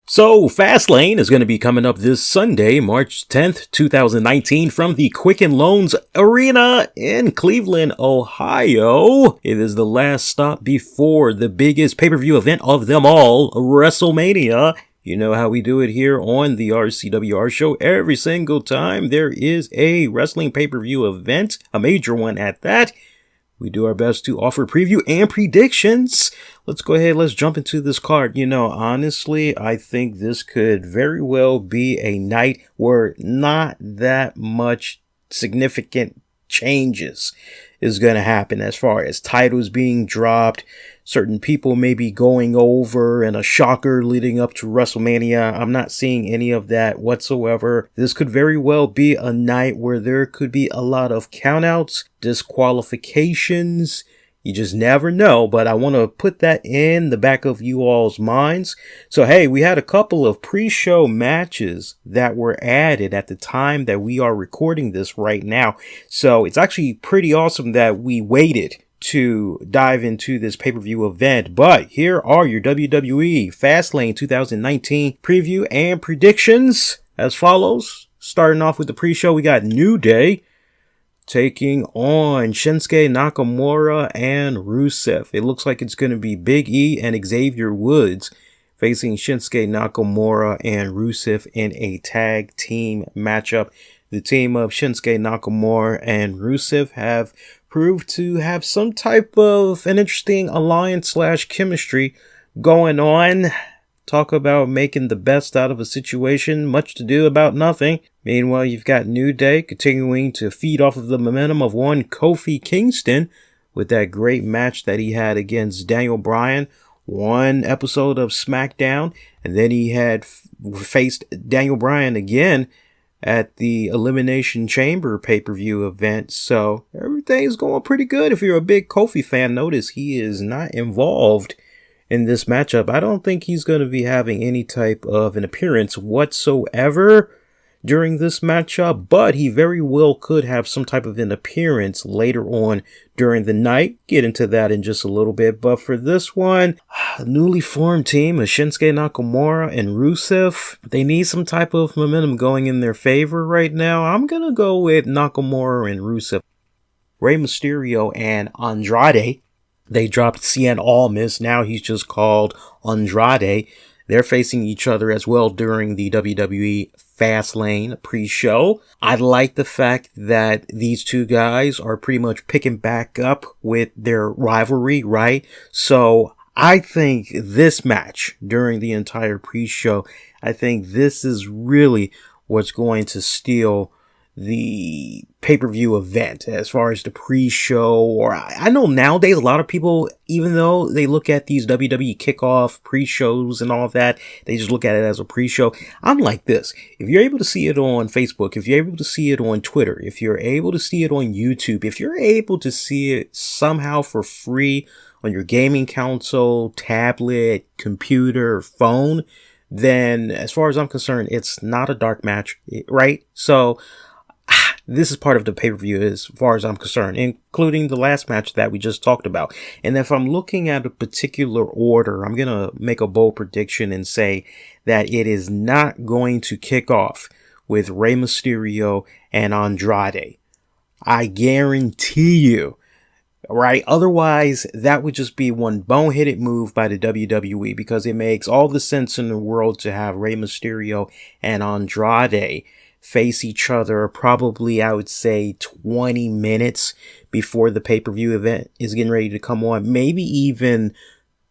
So, Fastlane is going to be coming up this Sunday, March 10th, 2019, from the Quicken Loans Arena in Cleveland, Ohio. It is the last stop before the biggest pay-per-view event of them all, Wrestlemania. You know how we do it here on the RCWR Show. Every single time there is a wrestling pay-per-view event, a major one at that, we do our best to offer preview and predictions. Let's go ahead. Let's jump into this card. Honestly, I think this could very well be a night where not that much significant changes is going to happen as far as titles being dropped. Certain people may be going over and a shocker leading up to WrestleMania. I'm not seeing any of that whatsoever. This could very well be a night where there could be a lot of countouts, disqualifications. You just never know, but I want to put that in the back of you all's minds. So, hey, we had a couple of pre-show matches that were added at the time that we are recording this right now. So it's actually pretty awesome that we waited to dive into this pay-per-view event. But here are your WWE Fastlane 2019 preview and predictions as follows. Starting off with the pre-show, we got New Day taking on Shinsuke Nakamura and Rusev. It looks like it's going to be Big E and Xavier Woods facing Shinsuke Nakamura and Rusev in a tag team matchup. The team of Shinsuke Nakamura and Rusev have proved to have some type of an interesting alliance / chemistry going on. Talk about making the best out of a situation, much to do about nothing. Meanwhile, you've got New Day continuing to feed off of the momentum of one Kofi Kingston with that great match that he had against Daniel Bryan. One episode of SmackDown, and then he had faced Daniel Bryan again at the Elimination Chamber pay-per-view event. So everything's going pretty good. If you're a big Kofi fan, notice he is not involved in this matchup. I don't think he's going to be having any type of an appearance whatsoever during this matchup, but he very well could have some type of an appearance later on during the night. Get into that in just a little bit. But for this one, newly formed team of Shinsuke Nakamura and Rusev, they need some type of momentum going in their favor right now. I'm going to go with Nakamura and Rusev. Rey Mysterio and Andrade, they dropped Cien Almas. Now he's just called Andrade. They're facing each other as well during the WWE Fastlane pre-show. I like the fact that these two guys are pretty much picking back up with their rivalry, right? So I think this match during the entire pre-show, I think this is really what's going to steal the pay-per-view event as far as the pre-show. Or I know nowadays a lot of people, even though they look at these WWE kickoff pre-shows and all of that, they just look at it as a pre-show. I'm like this. If you're able to see it on Facebook, if you're able to see it on Twitter, if you're able to see it on YouTube, if you're able to see it somehow for free on your gaming console, tablet, computer, phone, then as far as I'm concerned, it's not a dark match, right? So this is part of the pay-per-view as far as I'm concerned, including the last match that we just talked about. And if I'm looking at a particular order, I'm going to make a bold prediction and say that it is not going to kick off with Rey Mysterio and Andrade. I guarantee you, right? Otherwise, that would just be one boneheaded move by the WWE, because it makes all the sense in the world to have Rey Mysterio and Andrade face each other probably, I would say, 20 minutes before the pay-per-view event is getting ready to come on. Maybe even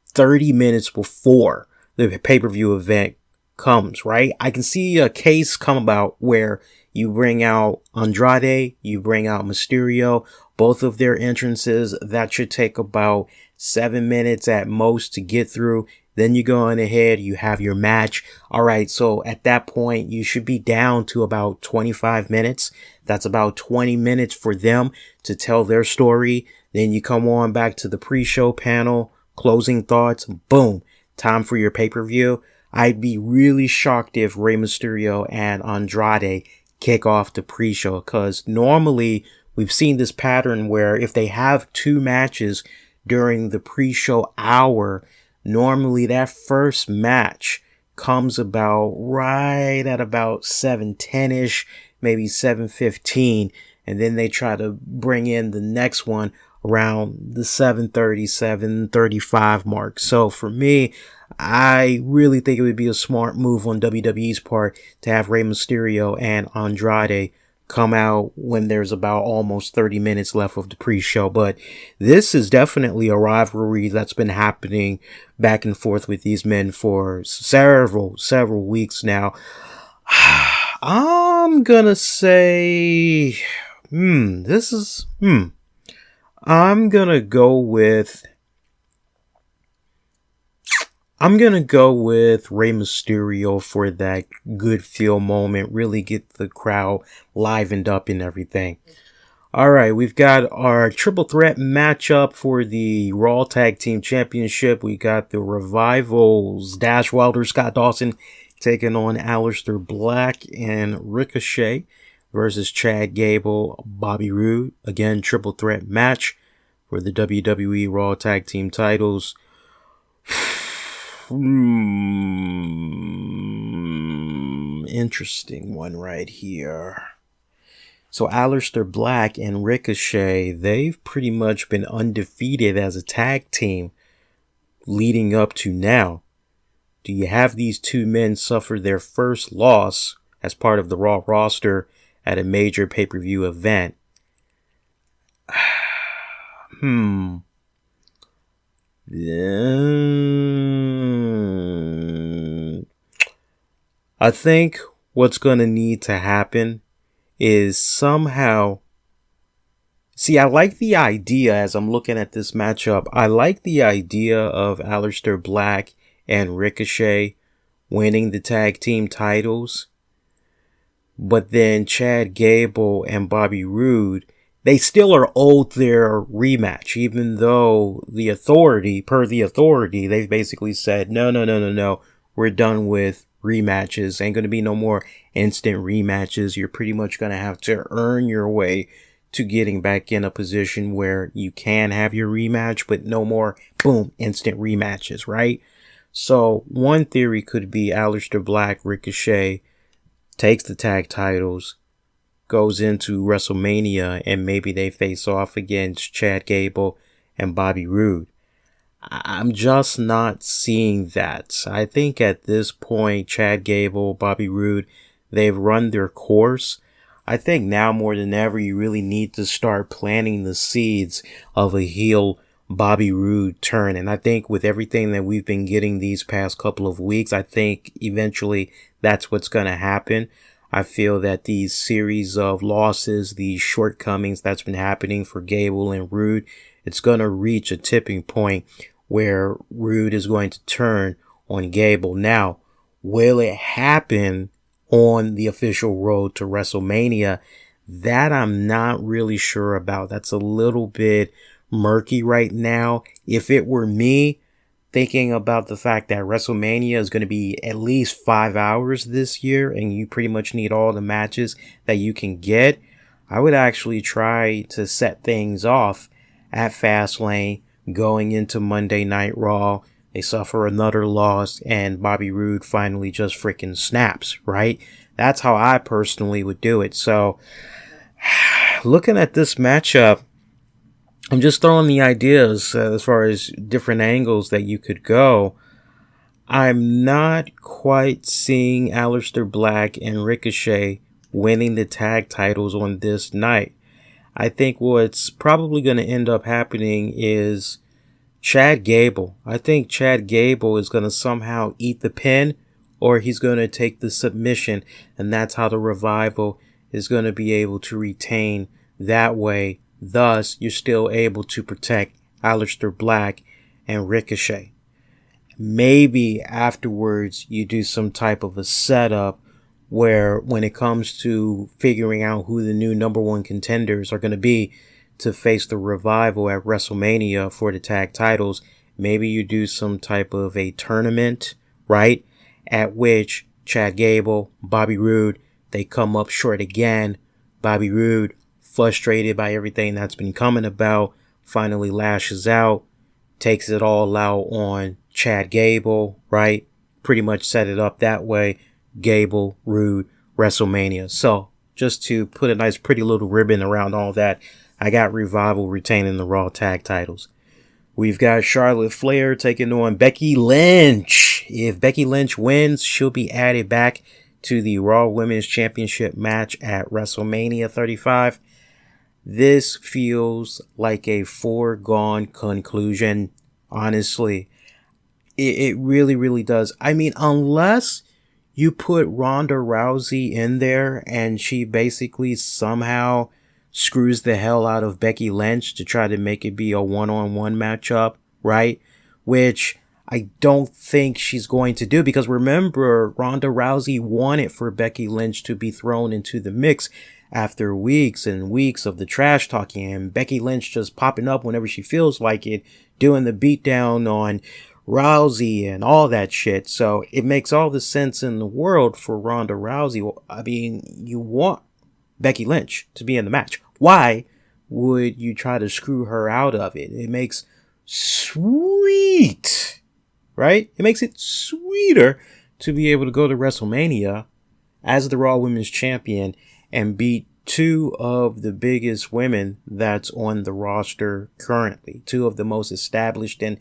30 minutes before the pay-per-view event comes, right? I can see a case come about where you bring out Andrade, you bring out Mysterio, both of their entrances. That should take about 7 minutes at most to get through. Then you go on ahead, you have your match. All right, so at that point, you should be down to about 25 minutes. That's about 20 minutes for them to tell their story. Then you come on back to the pre-show panel, closing thoughts, boom, time for your pay-per-view. I'd be really shocked if Rey Mysterio and Andrade kick off the pre-show, because normally we've seen this pattern where if they have two matches during the pre-show hour, normally that first match comes about right at about 7:10ish, maybe 7:15, and then they try to bring in the next one around the 7:30, 7:35 mark. So for me, I really think it would be a smart move on WWE's part to have Rey Mysterio and Andrade come out when there's about almost 30 minutes left of the pre-show. But this is definitely a rivalry that's been happening back and forth with these men for several weeks now. I'm gonna say, I'm gonna go with Rey Mysterio for that good feel moment, really get the crowd livened up and everything. Alright, we've got our triple threat matchup for the Raw Tag Team Championship. We got the Revival's Dash Wilder, Scott Dawson taking on Aleister Black and Ricochet versus Chad Gable, Bobby Roode. Again, triple threat match for the WWE Raw Tag Team titles. Interesting one right here. So Aleister Black and Ricochet, they've pretty much been undefeated as a tag team leading up to now. Do you have these two men suffer their first loss as part of the Raw roster at a major pay-per-view event? I think what's going to need to happen is somehow... See, I like the idea as I'm looking at this matchup. I like the idea of Aleister Black and Ricochet winning the tag team titles. But then Chad Gable and Bobby Roode, they still are owed their rematch, even though per the authority, they've basically said, no, we're done with rematches. Ain't going to be no more instant rematches. You're pretty much going to have to earn your way to getting back in a position where you can have your rematch, but no more, boom, instant rematches, right? So one theory could be Aleister Black, Ricochet takes the tag titles, goes into WrestleMania, and maybe they face off against Chad Gable and Bobby Roode. I'm just not seeing that. I think at this point, Chad Gable, Bobby Roode, they've run their course. I think now more than ever, you really need to start planting the seeds of a heel Bobby Roode turn. And I think with everything that we've been getting these past couple of weeks, I think eventually that's what's going to happen. I feel that these series of losses, these shortcomings that's been happening for Gable and Roode, it's going to reach a tipping point where Roode is going to turn on Gable. Now, will it happen on the official road to WrestleMania? That I'm not really sure about. That's a little bit murky right now. If it were me, thinking about the fact that WrestleMania is going to be at least 5 hours this year and you pretty much need all the matches that you can get, I would actually try to set things off at Fastlane going into Monday Night Raw. They suffer another loss and Bobby Roode finally just freaking snaps, right? That's how I personally would do it. So looking at this matchup, I'm just throwing the ideas as far as different angles that you could go. I'm not quite seeing Aleister Black and Ricochet winning the tag titles on this night. I think what's probably going to end up happening is Chad Gable. I think Chad Gable is going to somehow eat the pin, or he's going to take the submission, and that's how the Revival is going to be able to retain that way. Thus, you're still able to protect Aleister Black and Ricochet. Maybe afterwards you do some type of a setup where when it comes to figuring out who the new number one contenders are going to be to face the Revival at WrestleMania for the tag titles, maybe you do some type of a tournament, right? At which Chad Gable, Bobby Roode, they come up short again. Bobby Roode, frustrated by everything that's been coming about, finally lashes out, takes it all out on Chad Gable, right? pretty much set it up that way. Gable, Rude, WrestleMania. So just to put a nice pretty little ribbon around all that, I got Revival retaining the Raw tag titles. We've got Charlotte Flair taking on Becky Lynch. If Becky Lynch wins, she'll be added back to the Raw Women's Championship match at WrestleMania 35. This feels like a foregone conclusion, honestly. It really, really does. I mean, unless you put Ronda Rousey in there and she basically somehow screws the hell out of Becky Lynch to try to make it be a one-on-one matchup, right? Which I don't think she's going to do, because remember, Ronda Rousey wanted for Becky Lynch to be thrown into the mix after weeks and weeks of the trash talking and Becky Lynch just popping up whenever she feels like it, doing the beatdown on Rousey and all that shit. So it makes all the sense in the world for Ronda Rousey. I mean, you want Becky Lynch to be in the match. Why would you try to screw her out of it? It makes sweet, right? It makes it sweeter to be able to go to WrestleMania as the Raw Women's Champion and beat two of the biggest women that's on the roster currently. Two of the most established and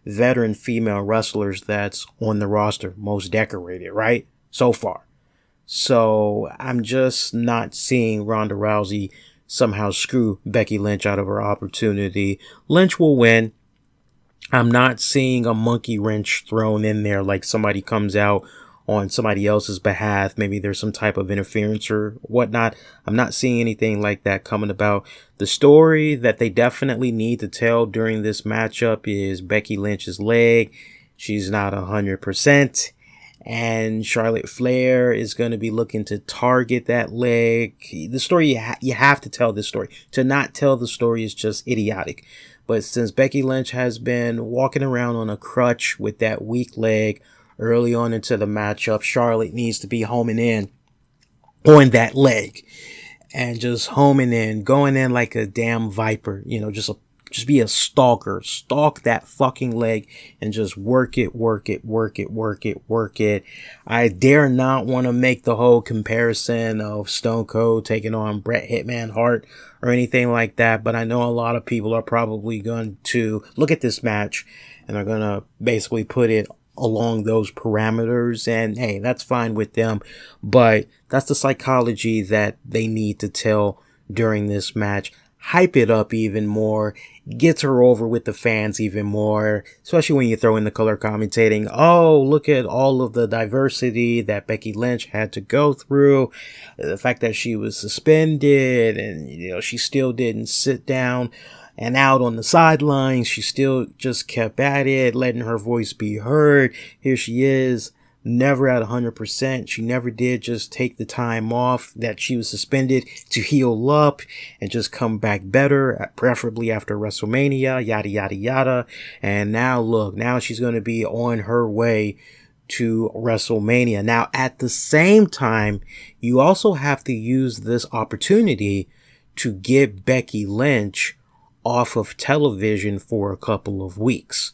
veteran female wrestlers that's on the roster, most decorated, right? So far. So I'm just not seeing Ronda Rousey somehow screw Becky Lynch out of her opportunity. Lynch will win. I'm not seeing a monkey wrench thrown in there like somebody comes out on somebody else's behalf. Maybe there's some type of interference or whatnot. I'm not seeing anything like that coming about. The story that they definitely need to tell during this matchup is Becky Lynch's leg. She's not 100%. And Charlotte Flair is going to be looking to target that leg. The story, you have to tell this story. To not tell the story is just idiotic. But since Becky Lynch has been walking around on a crutch with that weak leg early on into the matchup, Charlotte needs to be homing in on that leg and just homing in, going in like a damn viper, you know, just be a stalker, stalk that fucking leg and just work it. I dare not want to make the whole comparison of Stone Cold taking on Bret Hitman Hart or anything like that, but I know a lot of people are probably going to look at this match and are going to basically put it along those parameters, and hey, that's fine with them, but that's the psychology that they need to tell during this match. Hype it up even more, gets her over with the fans even more, especially when you throw in the color commentating. Oh, look at all of the diversity that Becky Lynch had to go through, the fact that she was suspended and, you know, she still didn't sit down and out on the sidelines. She still just kept at it, letting her voice be heard. Here she is, never at 100%. She never did just take the time off that she was suspended to heal up and just come back better, preferably after WrestleMania, yada, yada, yada. And now look, now she's going to be on her way to WrestleMania. Now, at the same time, you also have to use this opportunity to get Becky Lynch off of television for a couple of weeks.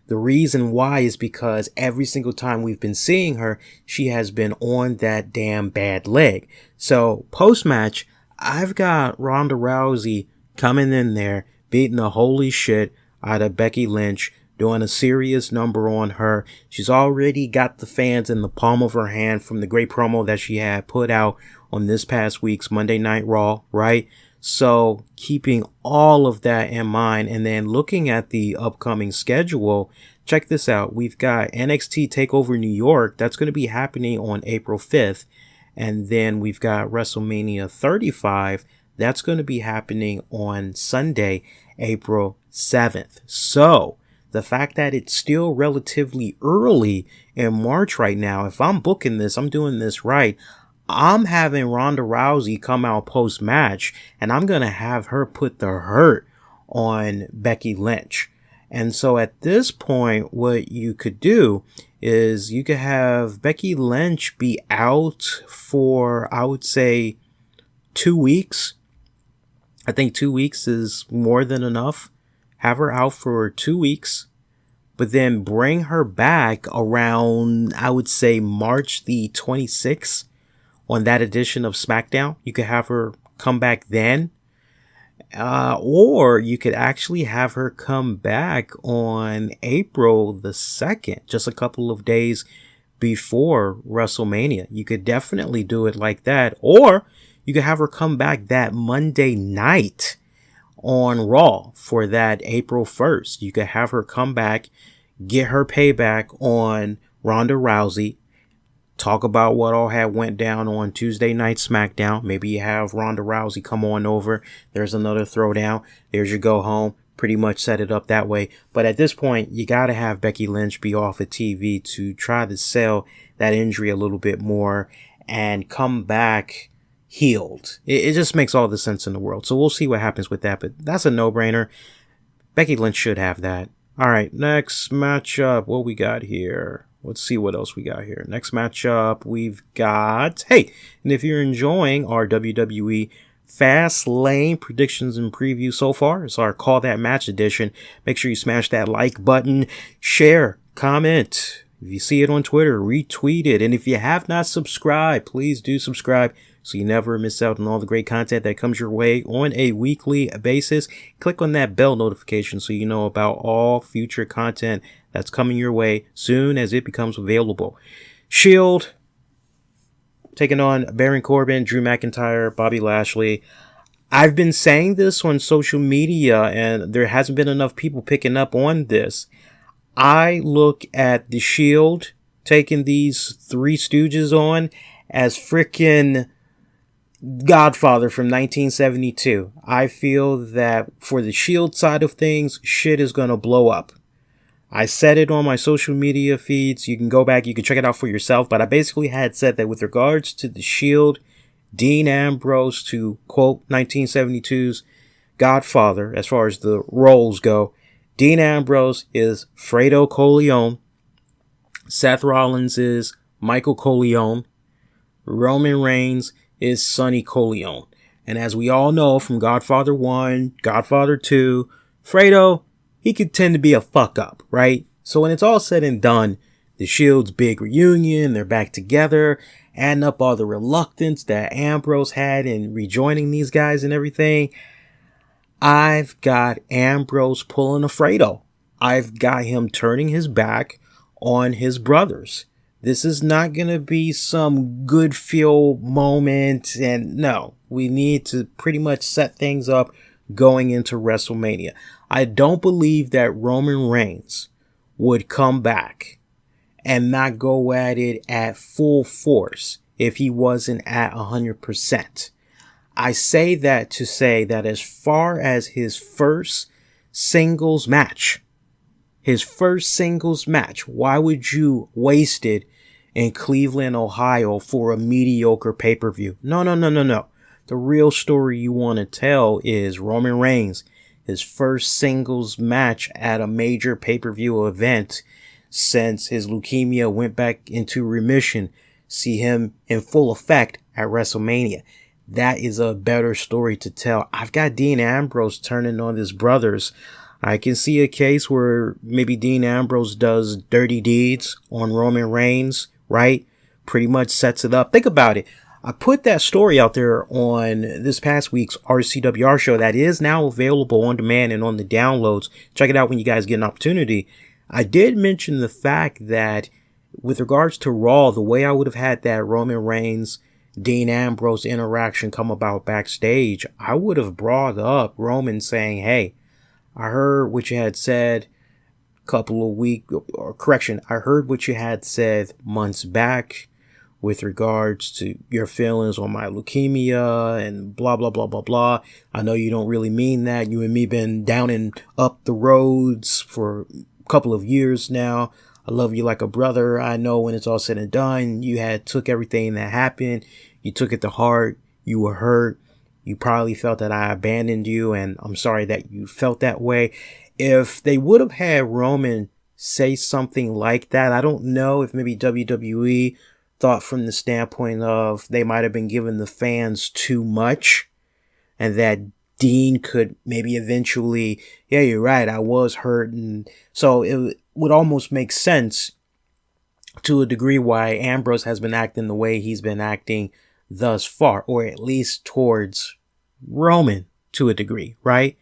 The reason why is because every single time we've been seeing her, she has been on that damn bad leg. So post-match, I've got Ronda Rousey coming in there, beating the holy shit out of Becky Lynch, doing a serious number on her. She's already got the fans in the palm of her hand from the great promo that she had put out on this past week's Monday Night Raw, right? So keeping all of that in mind and then looking at the upcoming schedule, check this out. We've got NXT TakeOver New York. That's going to be happening on April 5th. And then we've got WrestleMania 35. That's going to be happening on Sunday, April 7th. So the fact that it's still relatively early in March right now, if I'm booking this, I'm doing this right. I'm having Ronda Rousey come out post-match, and I'm going to have her put the hurt on Becky Lynch. And so at this point, what you could do is you could have Becky Lynch be out for, I would say, 2 weeks. I think 2 weeks is more than enough. Have her out for 2 weeks. but then bring her back around, I would say, March the 26th on that edition of SmackDown. You could have her come back then. Or you could actually have her come back on April the 2nd, just a couple of days before WrestleMania. You could definitely do it like that. Or you could have her come back that Monday night on Raw for that April 1st. You could have her come back, get her payback on Ronda Rousey, talk about what all had went down on Tuesday night SmackDown. Maybe you have Ronda Rousey come on over. There's another throwdown. There's your go home. Pretty much set it up that way. But at this point, you got to have Becky Lynch be off of TV to try to sell that injury a little bit more and come back healed. It just makes all the sense in the world. So we'll see what happens with that. But that's a no-brainer. Becky Lynch should have that. All right, next matchup. What we got here? Let's see what else we got here. Next matchup, we've got... Hey, and if you're enjoying our WWE Fastlane predictions and previews so far, it's our Call That Match edition. Make sure you smash that like button, share, comment. If you see it on Twitter, retweet it. And if you have not subscribed, please do subscribe so you never miss out on all the great content that comes your way on a weekly basis. Click on that bell notification so you know about all future content that's coming your way soon as it becomes available. Shield taking on Baron Corbin, Drew McIntyre, Bobby Lashley. I've been saying this on social media and there hasn't been enough people picking up on this. I look at the Shield taking these three stooges on as freaking Godfather from 1972. I feel that for the Shield side of things, shit is going to blow up. I said it on my social media feeds. You can go back, you can check it out for yourself. But I basically had said that with regards to the Shield, Dean Ambrose, to quote 1972's Godfather, as far as the roles go, Dean Ambrose is Fredo Corleone. Seth Rollins is Michael Corleone. Roman Reigns is Sonny Corleone. And as we all know from Godfather 1, Godfather 2, Fredo, he could tend to be a fuck up, right? So when it's all said and done, the Shield's big reunion, they're back together, adding up all the reluctance that Ambrose had in rejoining these guys and everything. I've got Ambrose pulling a Fredo. I've got him turning his back on his brothers. This is not going to be some good feel moment. And no, we need to pretty much set things up going into WrestleMania. I don't believe that Roman Reigns would come back and not go at it at full force if he wasn't at 100%. I say that to say that as far as his first singles match, why would you waste it in Cleveland, Ohio for a mediocre pay-per-view? No. The real story you want to tell is Roman Reigns, his first singles match at a major pay-per-view event since his leukemia went back into remission. See him in full effect at WrestleMania. That is a better story to tell. I've got Dean Ambrose turning on his brothers. I can see a case where maybe Dean Ambrose does dirty deeds on Roman Reigns, right? Pretty much sets it up. Think about it. I put that story out there on this past week's RCWR show that is now available on demand and on the downloads. Check it out when you guys get an opportunity. I did mention the fact that with regards to Raw, the way I would have had that Roman Reigns, Dean Ambrose interaction come about backstage, I would have brought up Roman saying, hey, I heard what you had said I heard what you had said months back with regards to your feelings on my leukemia and blah, blah, blah, blah, blah. I know you don't really mean that. You and me been down and up the roads for a couple of years now. I love you like a brother. I know when it's all said and done, you had took everything that happened. You took it to heart. You were hurt. You probably felt that I abandoned you, and I'm sorry that you felt that way. If they would have had Roman say something like that, I don't know if maybe WWE thought from the standpoint of they might have been giving the fans too much and that Dean could maybe eventually, yeah, you're right, I was hurt. And so it would almost make sense to a degree why Ambrose has been acting the way he's been acting thus far, or at least towards Roman to a degree, right?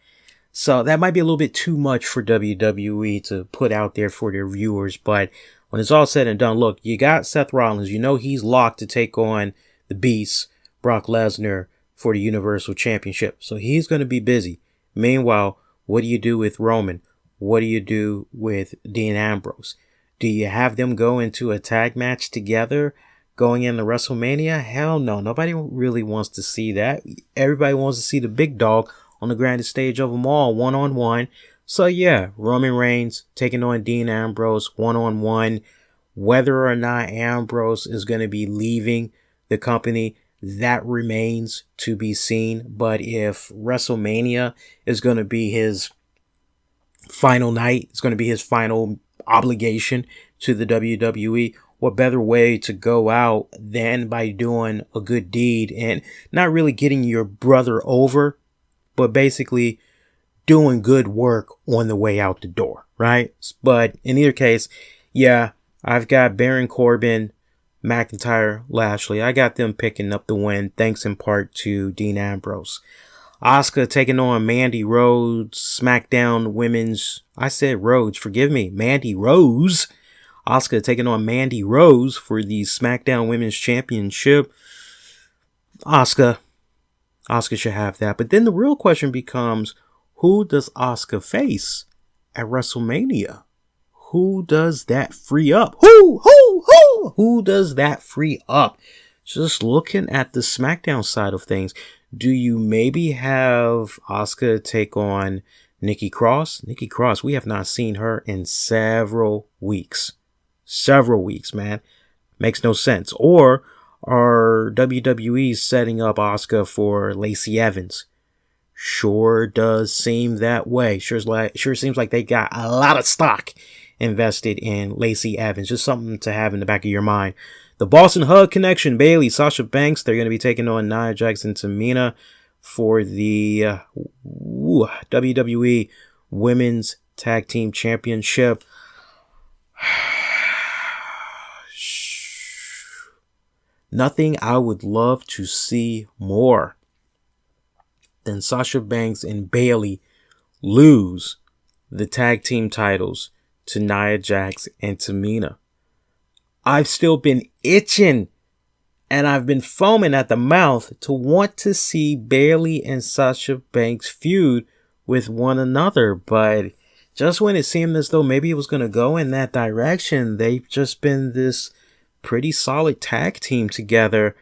So that might be a little bit too much for WWE to put out there for their viewers. But when it's all said and done, look, you got Seth Rollins. You know he's locked to take on the Beast, Brock Lesnar, for the Universal Championship. So he's going to be busy. Meanwhile, what do you do with Roman? What do you do with Dean Ambrose? Do you have them go into a tag match together going into WrestleMania? Hell no. Nobody really wants to see that. Everybody wants to see the big dog on the grandest stage of them all, one-on-one. So yeah, Roman Reigns taking on Dean Ambrose one-on-one. Whether or not Ambrose is going to be leaving the company, that remains to be seen. But if WrestleMania is going to be his final night, it's going to be his final obligation to the WWE, what better way to go out than by doing a good deed and not really getting your brother over, but basically doing good work on the way out the door, right? But in either case, yeah, I've got Baron Corbin, McIntyre, Lashley. I got them picking up the win, thanks in part to Dean Ambrose. Asuka taking on Mandy Rose, SmackDown Women's, I said Rhodes, forgive me, Mandy Rose. Asuka taking on Mandy Rose for the SmackDown Women's Championship. Asuka should have that. But then the real question becomes, who does Asuka face at WrestleMania? Who does that free up? Who does that free up? Just looking at the SmackDown side of things, do you maybe have Asuka take on Nikki Cross? Nikki Cross, we have not seen her in several weeks. Several weeks, man. Makes no sense. Or are WWE setting up Asuka for Lacey Evans? Sure does seem that way. Sure seems like they got a lot of stock invested in Lacey Evans. Just something to have in the back of your mind. The Boston Hug Connection, Bayley, Sasha Banks, they're going to be taking on Nia Jax and Tamina for the WWE Women's Tag Team Championship. Nothing I would love to see more than Sasha Banks and Bayley lose the tag team titles to Nia Jax and Tamina. I've still been itching and I've been foaming at the mouth to want to see Bayley and Sasha Banks feud with one another. But just when it seemed as though maybe it was going to go in that direction, they've just been this pretty solid tag team together.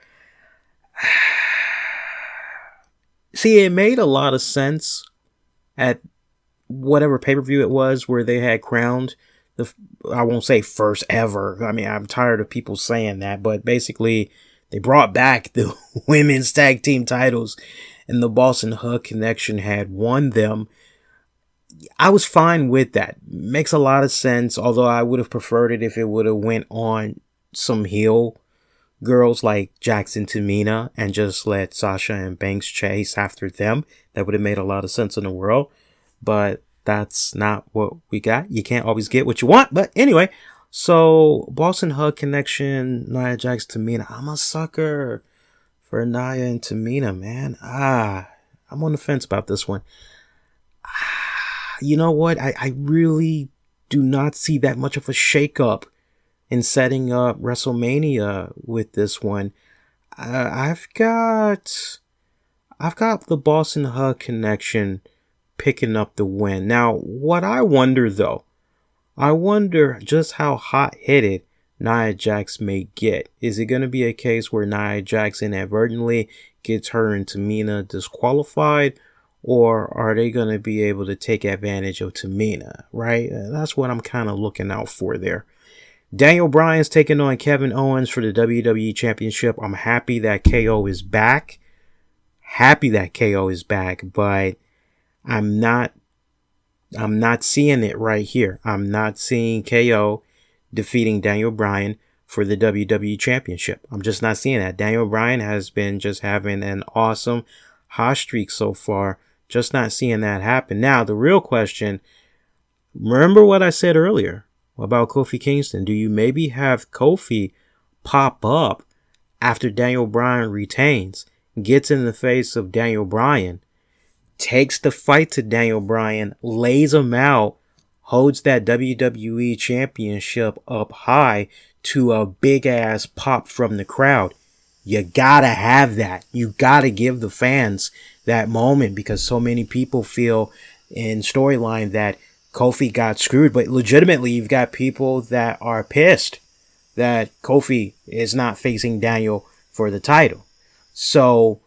See, it made a lot of sense at whatever pay-per-view it was where they had crowned I won't say first ever. I mean, I'm tired of people saying that, but basically they brought back the women's tag team titles and the Boston Hug Connection had won them. I was fine with that. Makes a lot of sense, although I would have preferred it if it would have went on some heel girls like Jackson Tamina and just let Sasha and Banks chase after them. That would have made a lot of sense in the world, but that's not what we got. You can't always get what you want. But anyway, so Boston Hug Connection, Nia Jax, Tamina. I'm a sucker for Nia and Tamina, man. I'm on the fence about this one. You know what? I really do not see that much of a shakeup in setting up WrestleMania with this one. I've got the Boston Hug Connection picking up the win. Now, what I wonder though, I wonder just how hot-headed Nia Jax may get. Is it going to be a case where Nia Jax inadvertently gets her and Tamina disqualified, or are they going to be able to take advantage of Tamina, right? That's what I'm kind of looking out for there. Daniel Bryan's taking on Kevin Owens for the WWE Championship. I'm happy that KO is back. But I'm not seeing it right here. I'm not seeing KO defeating Daniel Bryan for the WWE Championship. I'm just not seeing that. Daniel Bryan has been just having an awesome hot streak so far Just not seeing that happen. Now, the real question, remember what I said earlier about Kofi Kingston? Do you maybe have Kofi pop up after Daniel Bryan retains, gets in the face of Daniel Bryan, takes the fight to Daniel Bryan, lays him out, holds that WWE Championship up high to a big ass pop from the crowd? You gotta have that. You gotta give the fans that moment, because so many people feel in storyline that Kofi got screwed. But legitimately, you've got people that are pissed that Kofi is not facing Daniel for the title. So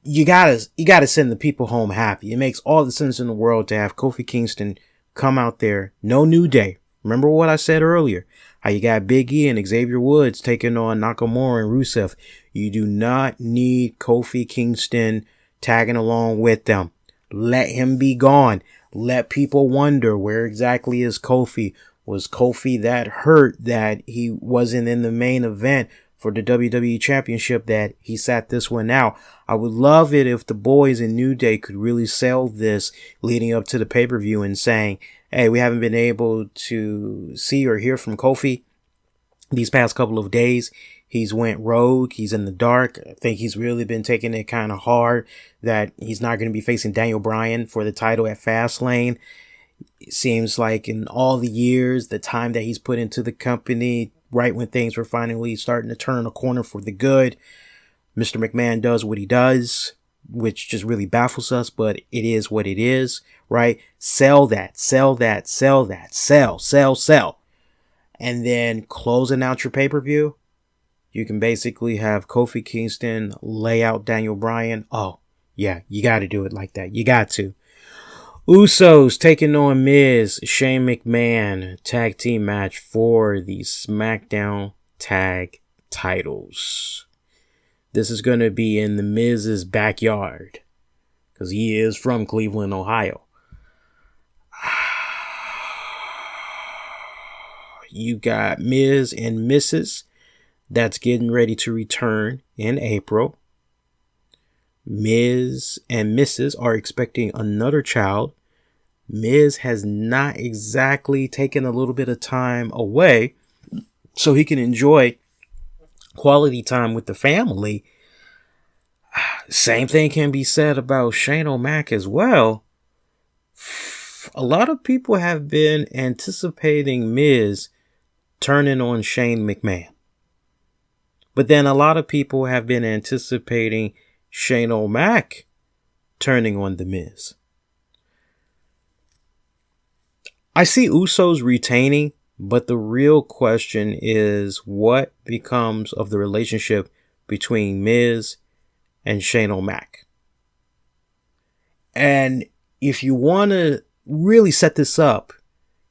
you gotta send the people home happy. It makes all the sense in the world to have Kofi Kingston come out there. No New Day. Remember what I said earlier. How you got Big E and Xavier Woods taking on Nakamura and Rusev. You do not need Kofi Kingston tagging along with them. Let him be gone. Let people wonder, where exactly is Kofi? Was Kofi that hurt that he wasn't in the main event for the WWE Championship, that he sat this one out? I would love it if the boys in New Day could really sell this leading up to the pay-per-view and saying, hey, we haven't been able to see or hear from Kofi these past couple of days. He's went rogue. He's in the dark. I think he's really been taking it kind of hard that he's not going to be facing Daniel Bryan for the title at Fastlane. It seems like in all the years, the time that he's put into the company, right when things were finally starting to turn a corner for the good, Mr. McMahon does what he does, which just really baffles us, but it is what it is, right? Sell that, sell that, sell that, sell. And then closing out your pay-per-view, you can basically have Kofi Kingston lay out Daniel Bryan. Oh, yeah, you got to do it like that. You got to. Usos taking on Miz, Shane McMahon, tag team match for the SmackDown tag titles. This is going to be in the Miz's backyard, because he is from Cleveland, Ohio. You got Miz and Mrs. that's getting ready to return in April. Miz and Mrs. are expecting another child. Miz has not exactly taken a little bit of time away so he can enjoy quality time with the family. Same thing can be said about Shane O'Mac as well. A lot of people have been anticipating Miz turning on Shane McMahon. But then a lot of people have been anticipating Shane O'Mac turning on The Miz. I see Usos retaining, but the real question is what becomes of the relationship between Miz and Shane O'Mac. And if you want to really set this up,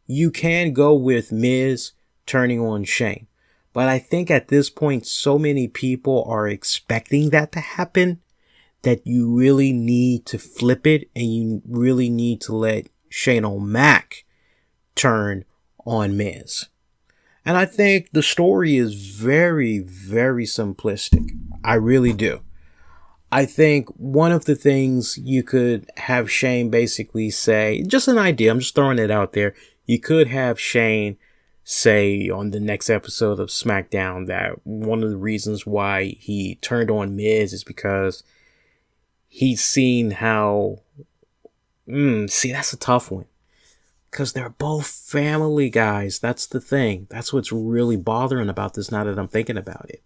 you can go with Miz turning on Shane. But I think at this point, so many people are expecting that to happen that you really need to flip it, and you really need to let Shane O'Mac turn on Miz. And I think the story is very, very simplistic. I really do. I think one of the things you could have Shane basically say, just an idea, I'm just throwing it out there. You could have Shane say on the next episode of SmackDown that one of the reasons why he turned on Miz is because he's seen how, see, that's a tough one. Because they're both family guys. That's the thing. That's what's really bothering about this now that I'm thinking about it.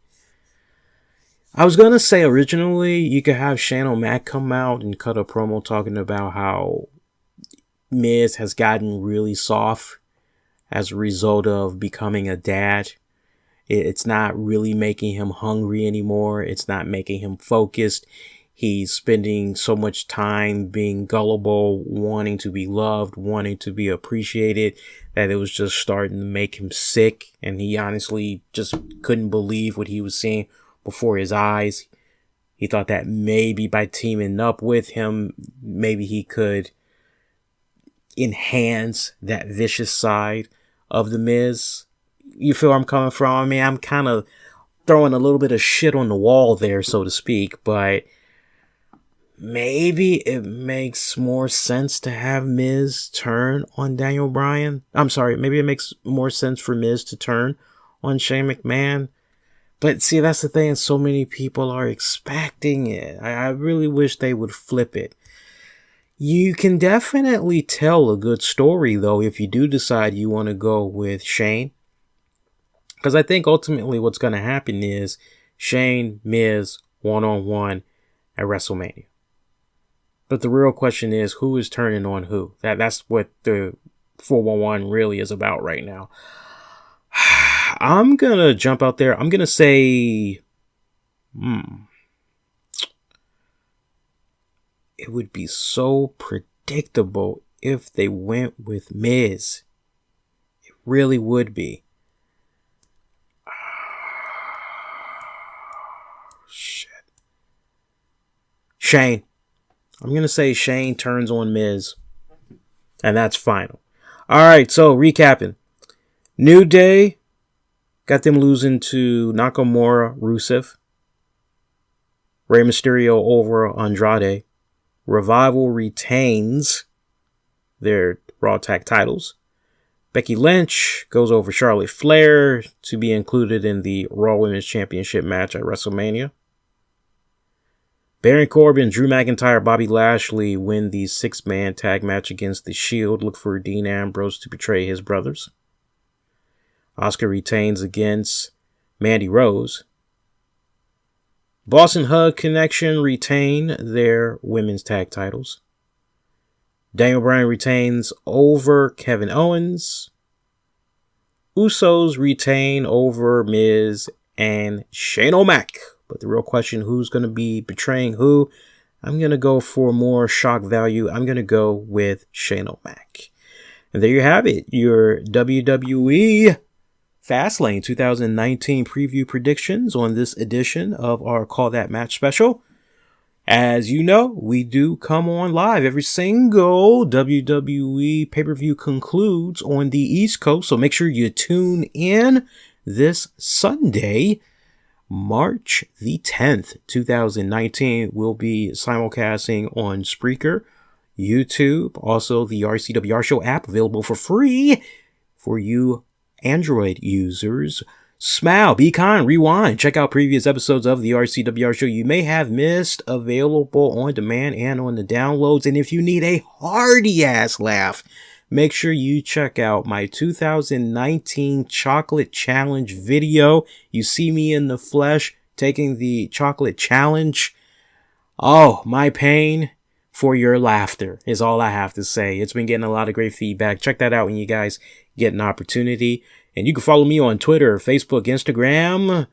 I was going to say originally you could have Shane O'Mac come out and cut a promo talking about how Miz has gotten really soft as a result of becoming a dad. It's not really making him hungry anymore. It's not making him focused. He's spending so much time being gullible, wanting to be loved, wanting to be appreciated, that it was just starting to make him sick. And he honestly just couldn't believe what he was seeing before his eyes. He thought that maybe by teaming up with him, maybe he could enhance that vicious side of The Miz. You feel where I'm coming from? I mean, I'm kind of throwing a little bit of shit on the wall there, so to speak, but maybe it makes more sense to have Miz turn on Daniel Bryan. I'm sorry, maybe it makes more sense for Miz to turn on Shane McMahon. But see, that's the thing. So many people are expecting it. I really wish they would flip it. You can definitely tell a good story, though, if you do decide you want to go with Shane. Because I think ultimately what's going to happen is Shane, Miz, one-on-one at WrestleMania. But the real question is, who is turning on who? That's what the 411 really is about right now. I'm going to jump out there. I'm going to say... It would be so predictable if they went with Miz. It really would be. Shit. Shane. I'm going to say Shane turns on Miz. And that's final. Alright, so recapping. New Day got them losing to Nakamura, Rusev. Rey Mysterio over Andrade. Revival retains their Raw Tag titles. Becky Lynch goes over Charlotte Flair to be included in the Raw Women's Championship match at WrestleMania. Baron Corbin, Drew McIntyre, Bobby Lashley win the 6-man tag match against The Shield. Look for Dean Ambrose to betray his brothers. Asuka retains against Mandy Rose. Boss and Hug Connection retain their women's tag titles. Daniel Bryan retains over Kevin Owens. Usos retain over Miz and Shane O'Mac. But the real question, who's going to be betraying who? I'm going to go for more shock value. I'm going to go with Shane O'Mac. And there you have it. Your WWE Fastlane 2019 preview predictions on this edition of our Call That Match special. As you know, we do come on live every single WWE pay-per-view concludes on the East Coast. So make sure you tune in this Sunday, March the 10th, 2019. We'll be simulcasting on Spreaker, YouTube, also the RCWR Show app available for free for you Android users. Smile, be kind, rewind, check out previous episodes of the RCWR Show you may have missed, available on demand and on the downloads. And if you need a hearty ass laugh, make sure you check out my 2019 Chocolate Challenge video. You see me in the flesh taking the chocolate challenge. Oh, my pain for your laughter is all I have to say. It's been getting a lot of great feedback. Check that out when you guys get an opportunity. And you can follow me on Twitter, Facebook, Instagram.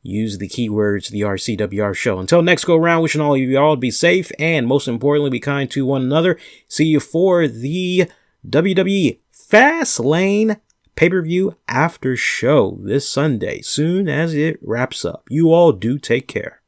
Use the keywords, the RCWR Show. Until next go round, wishing all of you all to be safe and most importantly, be kind to one another. See you for the WWE Fastlane pay-per-view after show this Sunday, soon as it wraps up. You all do take care.